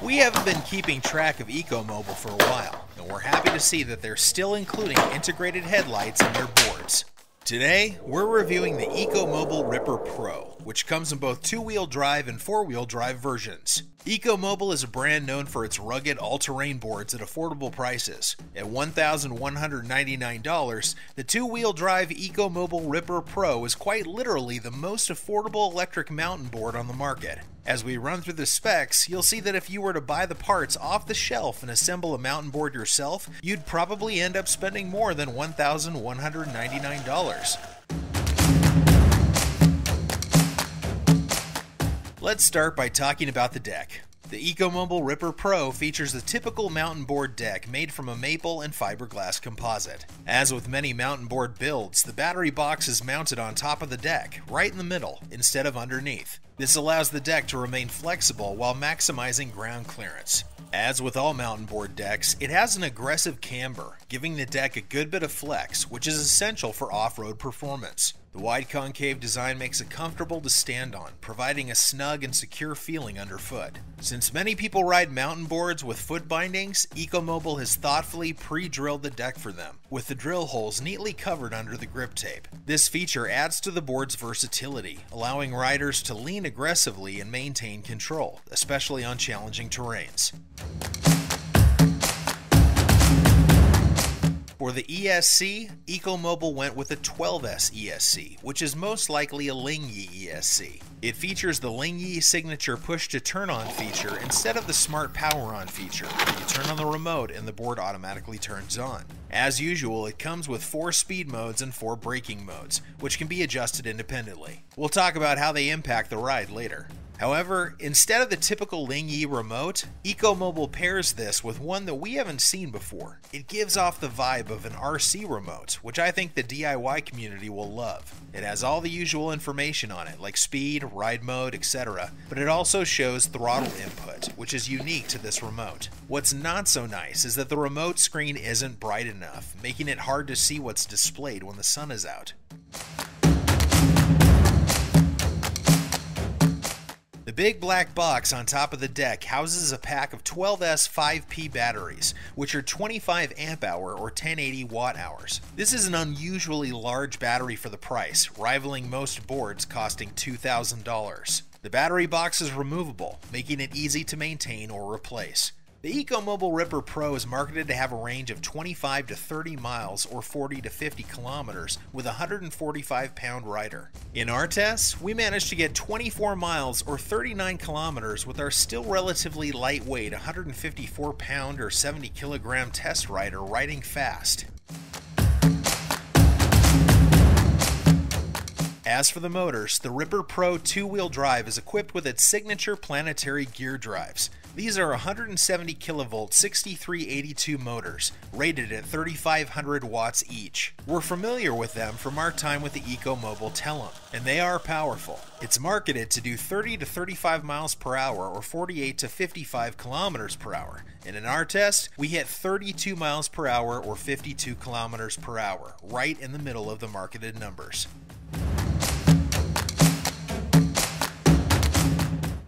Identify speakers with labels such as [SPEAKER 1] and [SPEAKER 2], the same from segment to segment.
[SPEAKER 1] We haven't been keeping track of Ecomobl for a while, and we're happy to see that they're still including integrated headlights in their boards. Today, we're reviewing the Ecomobl Ripper Pro, which comes in both two-wheel drive and four-wheel drive versions. Ecomobl is a brand known for its rugged all-terrain boards at affordable prices. At $1,199, the two-wheel drive Ecomobl Ripper Pro is quite literally the most affordable electric mountain board on the market. As we run through the specs, you'll see that if you were to buy the parts off the shelf and assemble a mountain board yourself, you'd probably end up spending more than $1,199. Let's start by talking about the deck. The Ecomobl Ripper Pro features the typical mountain board deck made from a maple and fiberglass composite. As with many mountain board builds, the battery box is mounted on top of the deck, right in the middle, instead of underneath. This allows the deck to remain flexible while maximizing ground clearance. As with all mountain board decks, it has an aggressive camber, giving the deck a good bit of flex, which is essential for off-road performance. The wide concave design makes it comfortable to stand on, providing a snug and secure feeling underfoot. Since many people ride mountain boards with foot bindings, Ecomobl has thoughtfully pre-drilled the deck for them, with the drill holes neatly covered under the grip tape. This feature adds to the board's versatility, allowing riders to lean aggressively and maintain control, especially on challenging terrains. For the ESC, Ecomobl went with a 12S ESC, which is most likely a Lingyee ESC. It features the Lingyee signature push-to-turn-on feature instead of the smart power-on feature, where you turn on the remote and the board automatically turns on. As usual, it comes with 4 speed modes and 4 braking modes, which can be adjusted independently. We'll talk about how they impact the ride later. However, instead of the typical Lingyee remote, Ecomobl pairs this with one that we haven't seen before. It gives off the vibe of an RC remote, which I think the DIY community will love. It has all the usual information on it, like speed, ride mode, etc., but it also shows throttle input, which is unique to this remote. What's not so nice is that the remote screen isn't bright enough, making it hard to see what's displayed when the sun is out. The big black box on top of the deck houses a pack of 12S 5P batteries, which are 25 amp hour or 1080 watt hours. This is an unusually large battery for the price, rivaling most boards costing $2,000. The battery box is removable, making it easy to maintain or replace. The Ecomobl Ripper Pro is marketed to have a range of 25 to 30 miles or 40 to 50 kilometers with a 145-pound rider. In our tests, we managed to get 24 miles or 39 kilometers with our still relatively lightweight 154-pound or 70-kilogram test rider riding fast. As for the motors, the Ripper Pro two-wheel drive is equipped with its signature planetary gear drives. These are 170 kilovolt 6382 motors, rated at 3,500 watts each. We're familiar with them from our time with the Ecomobl Telum, and they are powerful. It's marketed to do 30 to 35 miles per hour or 48 to 55 kilometers per hour, and in our test, we hit 32 miles per hour or 52 kilometers per hour, right in the middle of the marketed numbers.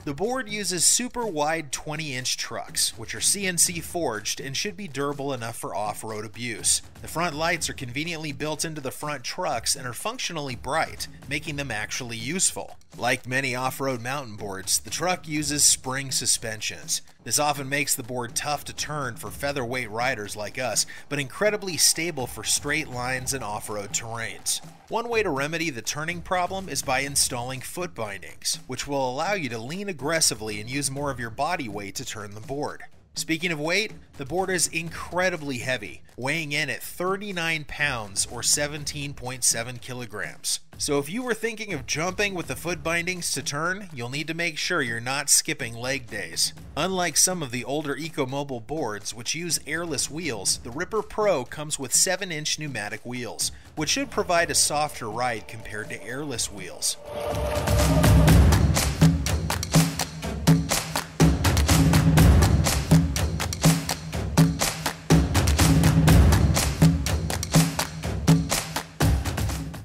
[SPEAKER 1] The board uses super wide 20-inch trucks, which are CNC forged and should be durable enough for off-road abuse. The front lights are conveniently built into the front trucks and are functionally bright, making them actually useful. Like many off-road mountain boards, the truck uses spring suspensions. This often makes the board tough to turn for featherweight riders like us, but incredibly stable for straight lines and off-road terrains. One way to remedy the turning problem is by installing foot bindings, which will allow you to lean aggressively and use more of your body weight to turn the board. Speaking of weight, the board is incredibly heavy, weighing in at 39 pounds or 17.7 kilograms. So if you were thinking of jumping with the foot bindings to turn, you'll need to make sure you're not skipping leg days. Unlike some of the older Ecomobl boards, which use airless wheels, the Ripper Pro comes with 7-inch pneumatic wheels, which should provide a softer ride compared to airless wheels.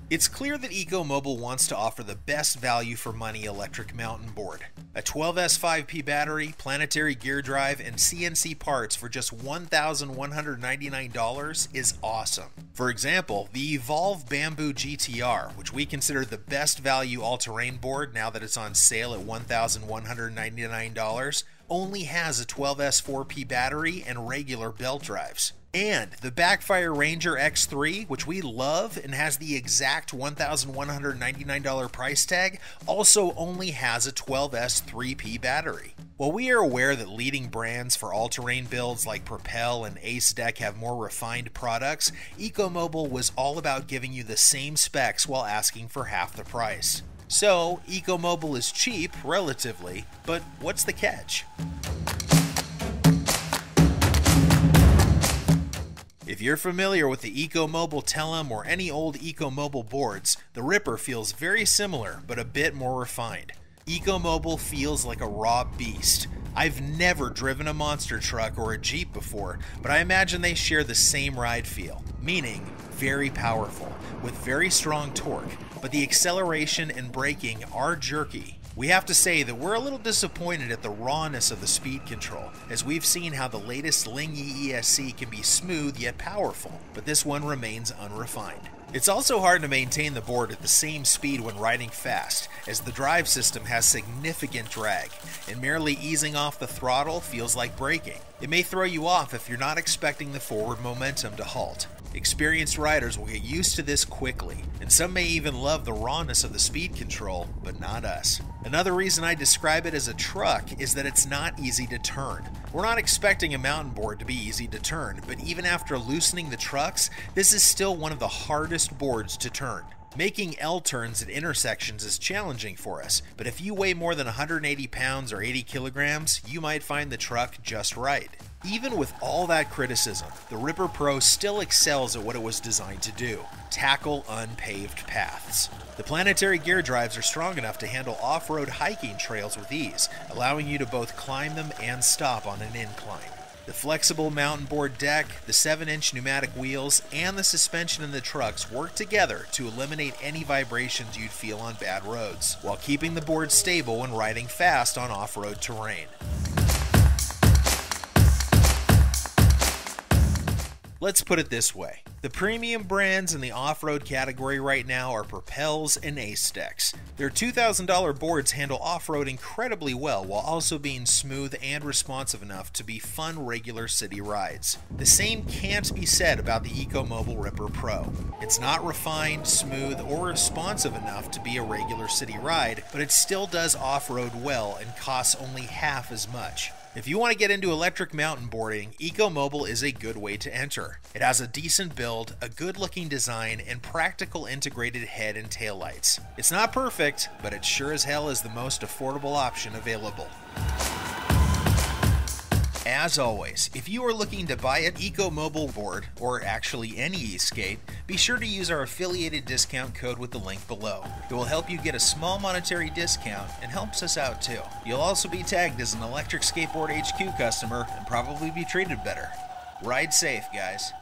[SPEAKER 1] It's clear that Ecomobl wants to offer the best value for money electric mountain board. A 12S 5P battery, planetary gear drive, and CNC parts for just $1,199 is awesome. For example, the Evolve Bamboo GTR, which we consider the best value all-terrain board now that it's on sale at $1,199, only has a 12S 4P battery and regular belt drives. And the Backfire Ranger X3, which we love and has the exact $1,199 price tag, also only has a 12S 3P battery. While we are aware that leading brands for all-terrain builds like Propel and Ace Deck have more refined products, Ecomobl was all about giving you the same specs while asking for half the price. So, Ecomobl is cheap, relatively, but what's the catch? If you're familiar with the Ecomobl Telem or any old Ecomobl boards, the Ripper feels very similar, but a bit more refined. Ecomobl feels like a raw beast. I've never driven a monster truck or a Jeep before, but I imagine they share the same ride feel, meaning very powerful, with very strong torque, but the acceleration and braking are jerky. We have to say that we're a little disappointed at the rawness of the speed control, as we've seen how the latest Lingy ESC can be smooth yet powerful, but this one remains unrefined. It's also hard to maintain the board at the same speed when riding fast, as the drive system has significant drag, and merely easing off the throttle feels like braking. It may throw you off if you're not expecting the forward momentum to halt. Experienced riders will get used to this quickly, and some may even love the rawness of the speed control, but not us. Another reason I describe it as a truck is that it's not easy to turn. We're not expecting a mountain board to be easy to turn, but even after loosening the trucks, this is still one of the hardest boards to turn. Making L-turns at intersections is challenging for us, but if you weigh more than 180 pounds or 80 kilograms, you might find the truck just right. Even with all that criticism, the Ripper Pro still excels at what it was designed to do: tackle unpaved paths. The planetary gear drives are strong enough to handle off-road hiking trails with ease, allowing you to both climb them and stop on an incline. The flexible mountain board deck, the 7-inch pneumatic wheels, and the suspension in the trucks work together to eliminate any vibrations you'd feel on bad roads, while keeping the board stable when riding fast on off-road terrain. Let's put it this way. The premium brands in the off-road category right now are Propels and Ace Decks. Their $2,000 boards handle off-road incredibly well while also being smooth and responsive enough to be fun regular city rides. The same can't be said about the Ecomobl Ripper Pro. It's not refined, smooth, or responsive enough to be a regular city ride, but it still does off-road well and costs only half as much. If you want to get into electric mountain boarding, Ecomobl is a good way to enter. It has a decent build, a good-looking design, and practical integrated head and tail lights. It's not perfect, but it sure as hell is the most affordable option available. As always, if you are looking to buy an Ecomobl board, or actually any e-skate, be sure to use our affiliated discount code with the link below. It will help you get a small monetary discount and helps us out too. You'll also be tagged as an Electric Skateboard HQ customer and probably be treated better. Ride safe, guys.